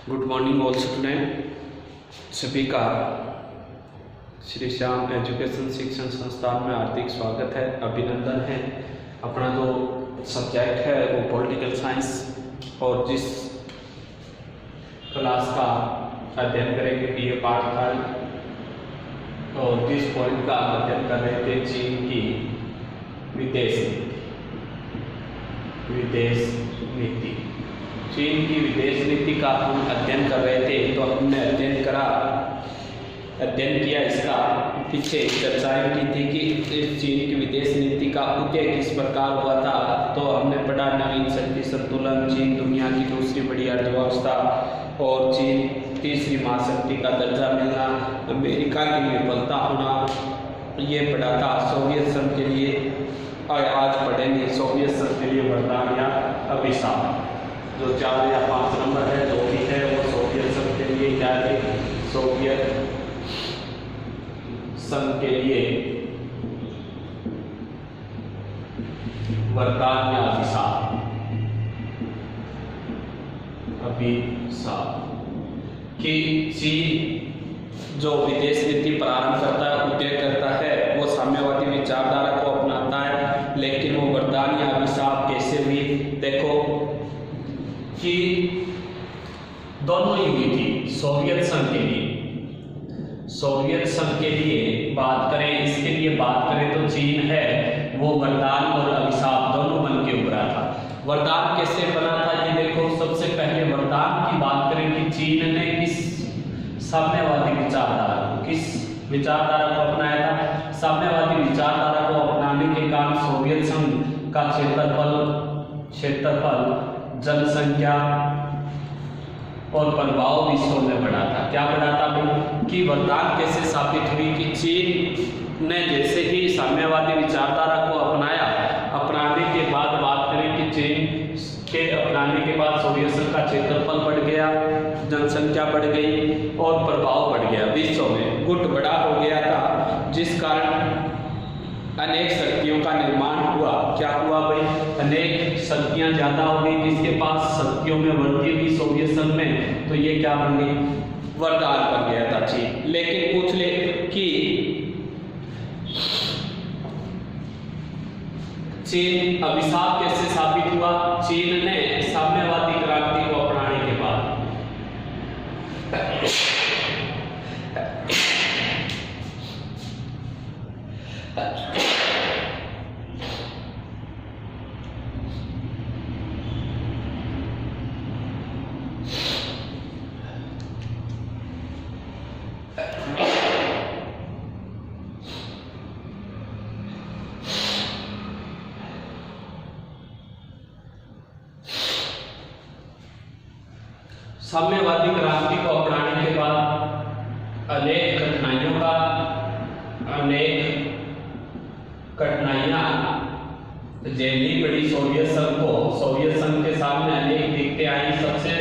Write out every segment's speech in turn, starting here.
Good morning all student. सभी का Shri Shyam education शिक्षण संस्थान में हार्दिक स्वागत है, अभिनंदन है। अपना जो सब्जेक्ट है वो पॉलिटिकल साइंस, और जिस क्लास का अध्ययन करेंगे बीए पार्ट थर्ड, और जिस पॉइंट का अध्ययन कर रहे थे चीन की विदेश नीति। चीन की विदेश नीति का हम अध्ययन कर रहे थे, तो हमने अध्ययन किया, इसका पीछे चर्चाएं की थी कि इस चीन की विदेश नीति का उदय किस प्रकार हुआ था। तो हमने पढ़ा नवीन शक्ति संतुलन, चीन दुनिया की दूसरी बड़ी अर्थव्यवस्था, और चीन तीसरी महाशक्ति का दर्जा मिलना, अमेरिका की विफलता होना, ये पढ़ा था। सोवियत संघ के लिए आज पढ़ेंगे सोवियत संघ के लिए वरदान या अभिशाप। जो 4 या 5 नंबर है जो भी है वो सोवियत संघ के लिए क्या है, सोवियत संघ के लिए वरदान या अभिशाप कि चीन जो विदेश नीति प्रारंभ करता है, उदय करता है, वो साम्यवादी विचारधारा को अपनाता है। लेकिन वो वरदान या अभिशाप कैसे हुई, देखो कि दोनों ही हुई थी। सोवियत संघ के लिए बात करें, इसके लिए बात करें तो चीन है वो वरदान और अभिशाप दोनों बन के उभरा था। वरदान कैसे बना था ये देखो, सबसे पहले वरदान की बात करें कि चीन ने किस साम्यवादी विचारधारा को अपनाया था। साम्यवादी विचारधारा को अपनाने के कारण सोवियत संघ का क्षेत्रफल, जनसंख्या और प्रभाव विश्व में बढ़ा था। क्या बढ़ा था भाई, कि वरदान कैसे साबित हुई कि चीन ने जैसे ही साम्यवादी विचारधारा को अपनाने के बाद बात करें कि चीन के अपनाने के बाद सोवियत संघ का क्षेत्रफल बढ़ गया, जनसंख्या बढ़ गई और प्रभाव बढ़ गया विश्व में, गुट बड़ा हो गया था, जिस कारण अनेक शक्तियों का निर्माण हुआ। क्या हुआ भाई, अनेक शक्तियां ज्यादा हो गई, जिसके पास शक्तियों में वृद्धि हुई सोवियत संघ में, तो ये क्या बन गई, वरदान बन गया था चीन। लेकिन पूछ ले कि चीन अभिशाप कैसे साबित हुआ। चीन ने साम्यवादी क्रांति को अपनाने के बाद साम्यवादी क्रांति को अपनाने के बाद अनेक कठिनाइयां झेलनी पड़ी सोवियत संघ को। सोवियत संघ के सामने अनेक दिक्कतें आई। सबसे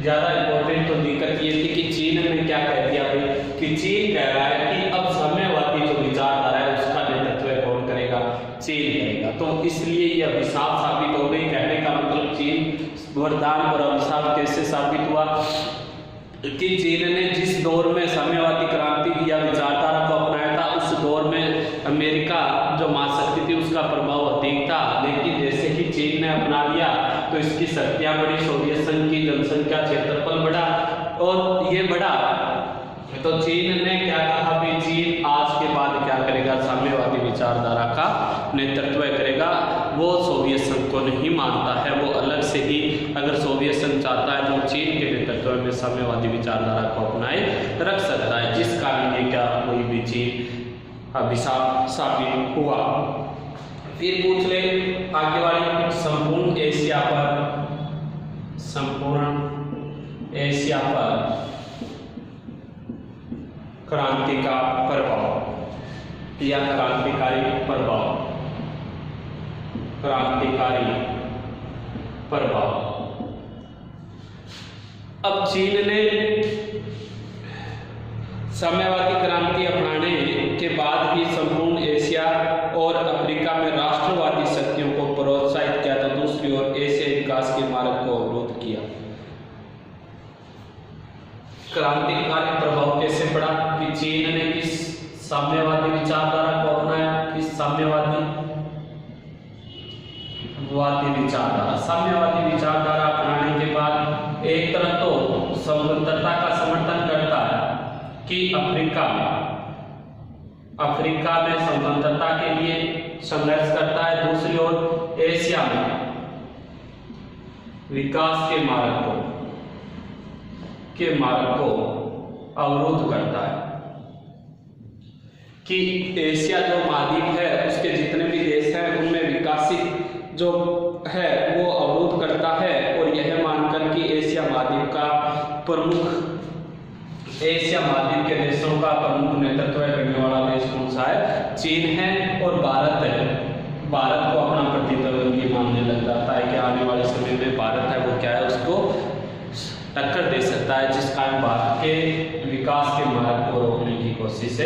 ज्यादा इंपॉर्टेंट तो दिक्कत ये थी कि चीन ने क्या कह दिया भाई, कि चीन कह रहा है कि अब साम्यवादी जो विचारधारा है उसका नेतृत्व कौन करेगा, चीन करेगा। तो इसलिए ये अभिशाप साबित हो गई। कहने का मतलब चीन वरदान और अभिशाप कैसे साबित हुआ कि चीन ने जिस दौर में साम्यवादी क्रांति या विचारधारा को अपनाया था, उस दौर में अमेरिका जो महाशक्ति थी उसका प्रभाव अधिक था। लेकिन जैसे ही चीन ने अपना लिया तो इसकी शक्तियां बढ़ी, सोवियत संघ की जनसंख्या, क्षेत्रफल बढ़ा, और ये बढ़ा तो चीन ने क्या कहा भी, चीन आज के बाद क्या करेगा, साम्यवादी विचारधारा का नेतृत्व करेगा। वो सोवियत संघ को नहीं मानता है, वो अलग से ही, अगर सोवियत संघ चाहता है तो चीन के नेतृत्व में साम्यवादी विचारधारा को अपनाए रख सकता है, जिस कारण ये क्या कोई भी चीन अभिशाप साबित हुआ। फिर पूछ ले आगे वाली, संपूर्ण एशिया पर क्रांति का प्रभाव या क्रांतिकारी प्रभाव। अब चीन ने साम्यवादी क्रांति अपनाने के बाद ही संपूर्ण एशिया और अफ्रीका में राष्ट्रवादी शक्तियों को प्रोत्साहित किया, तो दूसरी ओर एशियाई विकास के मार्ग को अवरुद्ध किया। क्रांतिकारी प्रभाव कैसे पड़ा कि चीन ने किस साम्यवादी विचारधारा को अपनाया, किस साम्यवादी विचारधारा। साम्यवादी विचारधारा अपनाने के बाद एक तरफ तो स्वतंत्रता का समर्थन करता है कि अफ्रीका में स्वतंत्रता के लिए संघर्ष करता है, दूसरी ओर एशिया में विकास के मार्ग को अवरुद्ध करता है कि एशिया जो महाद्वीप है उसके जितने भी देश हैं उनमें विकासित जो है वो अवरुद्ध करता है, और यह मानकर कि एशिया महाद्वीप के देशों का प्रमुख नेतृत्व करने वाला देश कौन सा है, चीन है और भारत है। भारत को अपना प्रतिद्वंदी मानने लग जाता है कि आने वाले समय में भारत है वो क्या है, उसको टक्कर दे सकता है, जिस कारण भारत के विकास के मार्ग को रोकने की कोशिश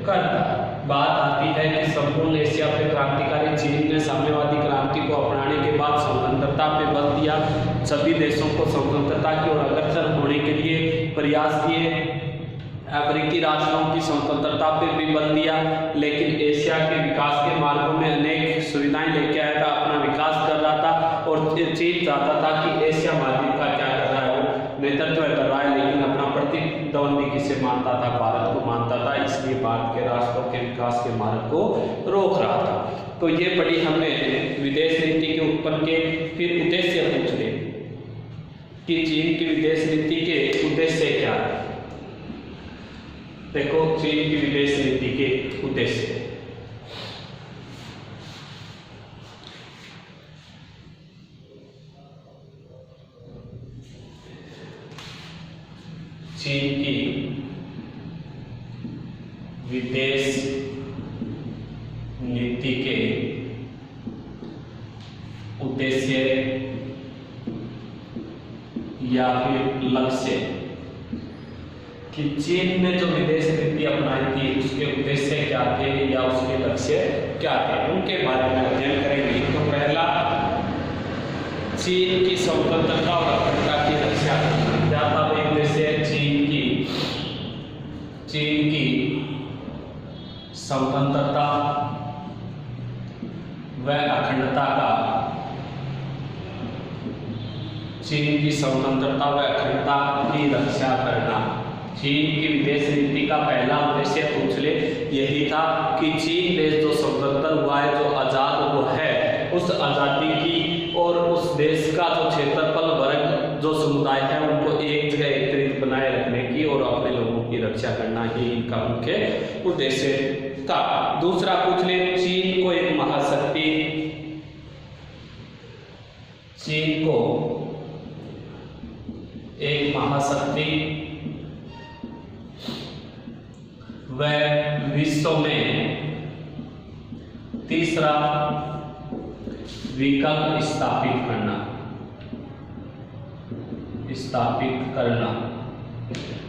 करता है। बात आती है कि संपूर्ण एशिया पे क्रांतिकारी चीन ने साम्यवादी क्रांति को अपनाने के बाद स्वतंत्रता पे बल दिया, सभी देशों को स्वतंत्रता की ओर अग्रसर होने के लिए प्रयास किए, अफ्रीकी राष्ट्रों की स्वतंत्रता पे भी बल दिया, लेकिन एशिया के विकास के मार्गों में अनेक सुविधाएं लेके आया था, अपना विकास कर रहा था, और चीन चाहता था कि एशिया महाद्वीप का क्या कर रहा है, वो नेतृत्व कर रहा है, लेकिन अपना प्रतिद्वंदी किसे मानता था, भारत को मानता था, इसलिए भारत के राष्ट्रों के विकास के मार्ग को रोक रहा था। तो ये पढ़ी हमने विदेश नीति के उत्पन्न के, फिर उद्देश्य पूछ ले कि चीन की विदेश नीति के उद्देश्य क्या है। देखो चीन की विदेश नीति के उद्देश्य, चीन की विदेश नीति के उद्देश्य या फिर लक्ष्य, कि चीन ने जो विदेश नीति अपनाई थी उसके उद्देश्य क्या थे या उसके लक्ष्य क्या थे, उनके बारे में अध्ययन करेंगे। तो पहला, चीन की स्वतंत्रता और अखंडता की रक्षा करना, क्या था भाई उद्देश्य, चीन की स्वतंत्रता व अखंडता का, चीन की स्वतंत्रता व अखंडता की रक्षा करना। चीन की विदेश नीति का पहला उद्देश्य पूछ ले यही था कि चीन देश जो स्वतंत्र हुआ है, जो आजाद वो है, उस आजादी की और उस देश का जो क्षेत्रफल वर्ग जो समुदाय है उनको एक जगह एकत्रित बनाए रखने की और अपने लोगों की रक्षा करना ही इनका मुख्य उद्देश्य था। दूसरा पूछ ले, चीन को एक महाशक्ति, चीन को एक महाशक्ति व विश्व में तीसरा विकल्प स्थापित करना।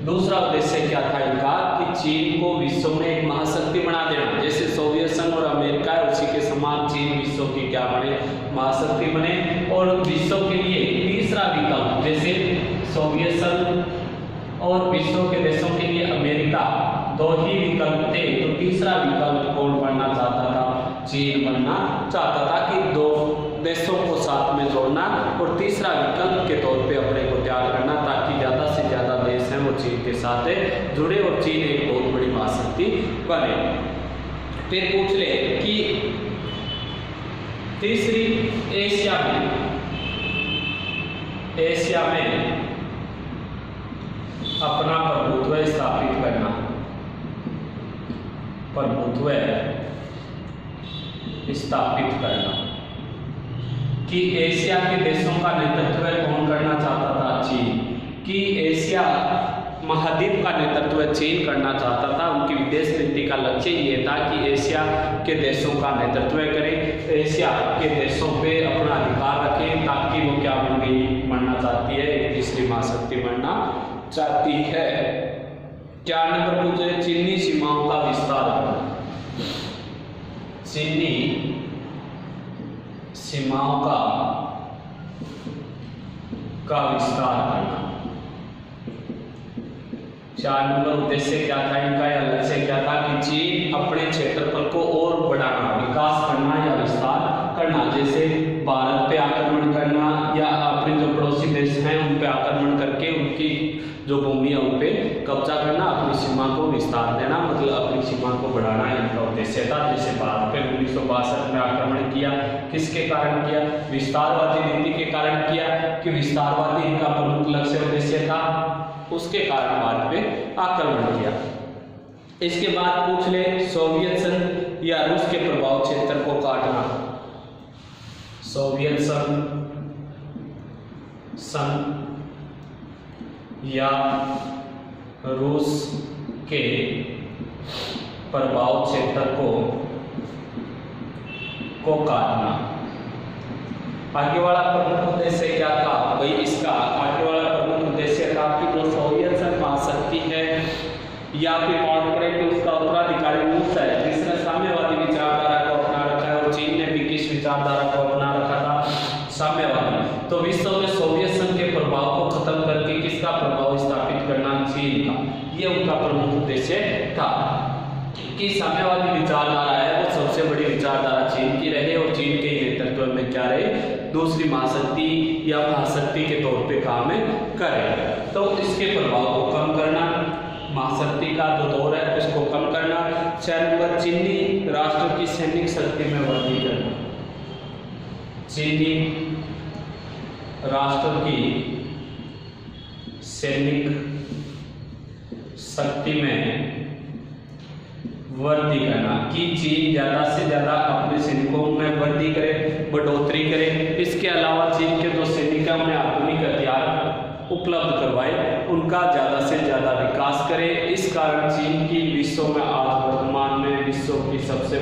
दूसरा उद्देश्य क्या था इनका कि चीन को विश्व में एक महाशक्ति बना देना, जैसे सोवियत संघ और अमेरिका है उसी के समान चीन विश्व की क्या बने, महाशक्ति बने। और विश्व के लिए तीसरा विकल्प, जैसे सोवियत संघ और विश्व के देशों के लिए अमेरिका, दो ही विकल्प थे, तो तीसरा विकल्प कौन बनना चाहता था, चीन बनना चाहता था कि दो देशों को साथ में जोड़ना और तीसरा विकल्प के तौर पे अपने को तैयार करना, ताकि ज़्यादा से ज़्यादा देश हैं वो चीन के साथ जुड़े और चीन एक बहुत बड़ी महाशक्ति बने। फिर पूछ ले कि तीसरी, एशिया में अपना प्रभुत्व स्थापित करना, कि एशिया के देशों का नेतृत्व कौन करना चाहता था, चीन, कि एशिया महाद्वीप का नेतृत्व चीन करना चाहता था। उनकी विदेश नीति का लक्ष्य ये था कि एशिया के देशों का नेतृत्व करें, एशिया के देशों पे अपना अधिकार रखें, ताकि वो क्या बनना चाहती है, एक तीसरी महाशक्ति बनना चाहती है। 4 नंबर पूछे, चीनी सीमाओं का विस्तार करना, चीनी सीमाओं का विस्तार करना। 4 नंबर उद्देश्य क्या था इनका या लक्ष्य क्या था कि चीन अपने क्षेत्रफल को और बढ़ाना, विकास करना या विस्तार करना, जैसे भारत पे आक्रमण करना या अपने जो पड़ोसी देश हैं उन पे आक्रमण करके उनकी जो भूमि है उन पे कब्जा करना, अपनी सीमा को विस्तार देना, मतलब अपनी सीमा को बढ़ाना इनका उद्देश्य था। जैसे भारत पे 1962 में आक्रमण किया, किसके कारण किया? विस्तारवादी नीति के कारण किया कि विस्तारवादी इनका प्रमुख लक्ष्य उद्देश्य था, उसके कारण भारत पे आक्रमण किया। इसके बाद पूछ ले सोवियत संघ या रूस के प्रभाव क्षेत्र को काटना। सोवियत संघ या रूस के प्रभाव क्षेत्र को काटना। आगे वाला प्रमुख उद्देश्य क्या था भाई? इसका आगे वाला प्रमुख उद्देश्य था कि जो सोवियत संघ महाशक्ति है या फिर कॉर्पोरेट उसका उत्तराधिकारी रूस है जिसने साम्यवादी विचारधारा को अपना रखा है, और चीन ने भी किस विचारधारा को अपना रखा था? साम्यवादी। तो विश्व में सोवियत संघ के प्रभाव को खत्म करके किसका प्रभाव स्थापित करना? चीन का। ये उनका प्रमुख उद्देश्य था कि साम्यवादी विचारधारा है वो सबसे बड़ी विचारधारा चीन की रहे और चीन के नेतृत्व में क्या रहे? दूसरी महाशक्ति या महाशक्ति के तौर पे काम करे। तो इसके प्रभाव को कम करना, महाशक्ति का जो दौर है उसको कम करना। 6 नंबर चीनी राष्ट्र की सैनिक शक्ति में वृद्धि करना। चीनी राष्ट्र की सैनिक शक्ति में वृद्धि करना कि चीन ज्यादा से ज्यादा अपने सैनिकों में वृद्धि करे, बढ़ोतरी करे। इसके अलावा चीन के जो सैनिक हैं उन्हें आधुनिक हथियार उपलब्ध करवाए, उनका ज्यादा से ज्यादा विकास करे। इस कारण चीन की विश्व में आज वर्तमान में विश्व की सबसे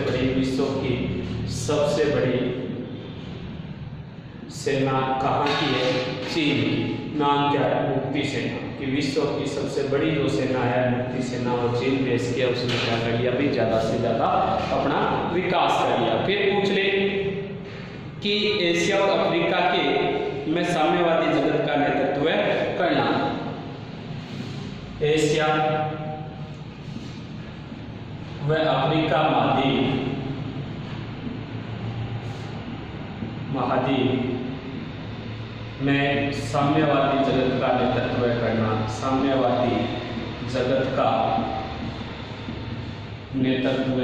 बड़ी सेना कहाँ की है? चीन की। नाम क्या है? मुक्ति सेना। कि विश्व की सबसे बड़ी जो सेना है मुक्ति सेना वो चीन देश की है, उसने क्या कर लिया भी? ज्यादा से ज्यादा अपना विकास कर लिया। फिर पूछ ले कि एशिया और अफ्रीका के में साम्यवादी जगत का नेतृत्व करना। एशिया व अफ्रीका महाद्वीप में साम्यवादी जगत का नेतृत्व करना। साम्यवादी जगत का नेतृत्व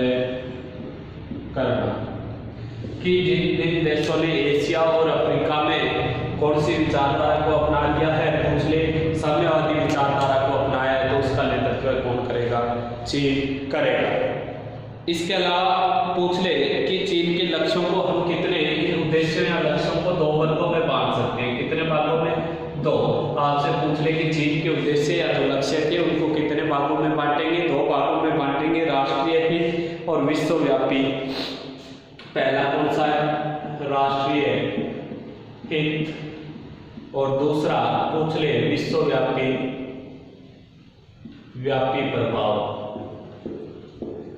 करना कि जिन देशों ने एशिया और अफ्रीका में कौन सी विचारधारा को अपना लिया है? पूछ ले। साम्यवादी विचारधारा को अपनाया है तो उसका नेतृत्व कौन करेगा? चीन करेगा। इसके अलावा पूछ ले कि चीन के लक्ष्यों को हम कितने उद्देश्यों या लक्ष्यों को 2 वर्गों में बांट सकते हैं? कितने भागों में? 2। आपसे पूछ ले कि चीन के उद्देश्य या जो लक्ष्य थे उनको कितने भागों में बांटेंगे? 2 भागों में बांटेंगे, राष्ट्रीय हित और विश्वव्यापी। पहला कौन सा है? राष्ट्रीय हित और दूसरा पूछ ले विश्वव्यापी प्रभाव।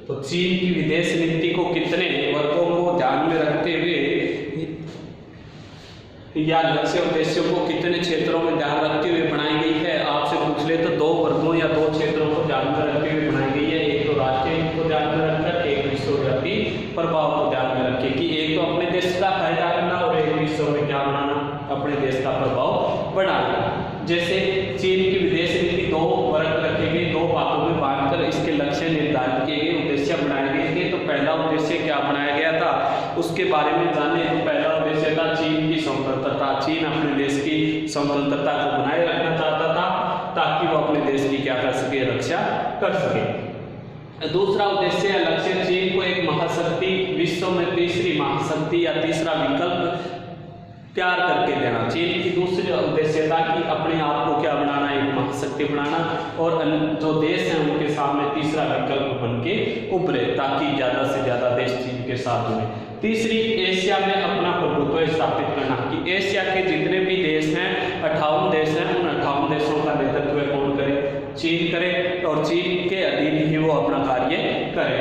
तो चीन की विदेश नीति को कितने वर्गों को ध्यान में रखते हुए या लक्ष्य उद्देश्यों को कितने क्षेत्रों में ध्यान रखते हुए बनाई गई है? आपसे पूछ ले तो 2 वर्गों या 2 क्षेत्रों को ध्यान में रखते हुए बनाई गई है। एक तो राष्ट्रीय हित को ध्यान में रखकर, एक विश्वव्यापी प्रभाव को ध्यान में रखे कि एक तो अपने देश का फायदा करना और एक विश्व में क्या बनाना? अपने देश का प्रभाव बढ़ाना। जैसे चीन की विदेश नीति 2 वर्ग रखे गए, 2 भागों में बांटकर इसके लक्ष्य निर्धारित किए गए, उद्देश्य बनाए गए थे। तो पहला उद्देश्य क्या बनाया गया था उसके बारे में जाने। तो पहला उद्देश्य था चीन की स्वतंत्रता। चीन अपने देश की स्वतंत्रता को बनाए रखना चाहता था ताकि वो अपने देश की क्या कर सके? रक्षा कर सके। दूसरा उद्देश्य या लक्ष्य चीन को एक महाशक्ति, विश्व में तीसरी महाशक्ति या तीसरा विकल्प तैयार करके देना। चीन की दूसरी उद्देश्य था कि अपने आप को क्या बनाना? एक महाशक्ति बनाना और जो देश हैं उनके सामने तीसरा विकल्प बन के उभरे ताकि ज्यादा से ज्यादा देश चीन के साथ जुड़े। तीसरी, एशिया में अपना प्रभुत्व स्थापित करना कि एशिया के जितने भी देश हैं 58 देश हैं, उन 58 देशों का नेतृत्व कौन करे? चीन करे और चीन के अधीन ही वो अपना कार्य करे।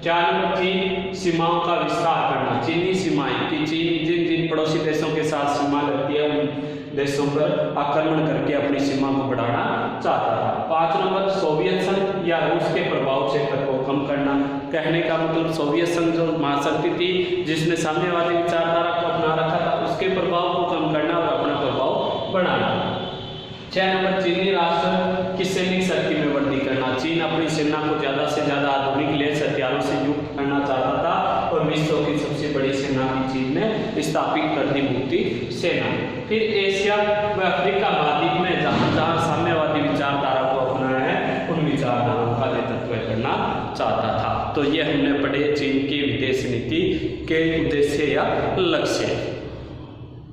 4 नंबर चीन सीमाओं का विस्तार करना। चीनी सीमाएं कि चीन जिन जिन पड़ोसी देशों के साथ सीमा लगती है उन देशों पर आक्रमण करके अपनी सीमा को बढ़ाना चाहता था। 5 नंबर या रूस के प्रभाव क्षेत्र को कम करना। कहने का मतलब सोवियत संघ जो महाशक्ति थी जिसने साम्यवादी विचारधारा को अपना रखा था, उसके प्रभाव को कम करना और अपना प्रभाव बढ़ाना। 6 नंबर, चीनी राष्ट्र की सैनिक शक्ति में वृद्धि करना। चीन अपनी सेना को ज्यादा से ज्यादा आधुनिक लेस हथियारों से युक्त करना चाहता था और विश्व की सबसे बड़ी सेना भी चीन ने स्थापित कर दी, मुक्ति सेना। फिर एशिया व अफ्रीका महाद्वीप में जहां जहां साम्यवादी विचारधारा को अपनाया है, उन विचारधाराओं का नेतृत्व करना चाहता था। तो ये हमने पढ़े चीन की विदेश नीति के उद्देश्य या लक्ष्य।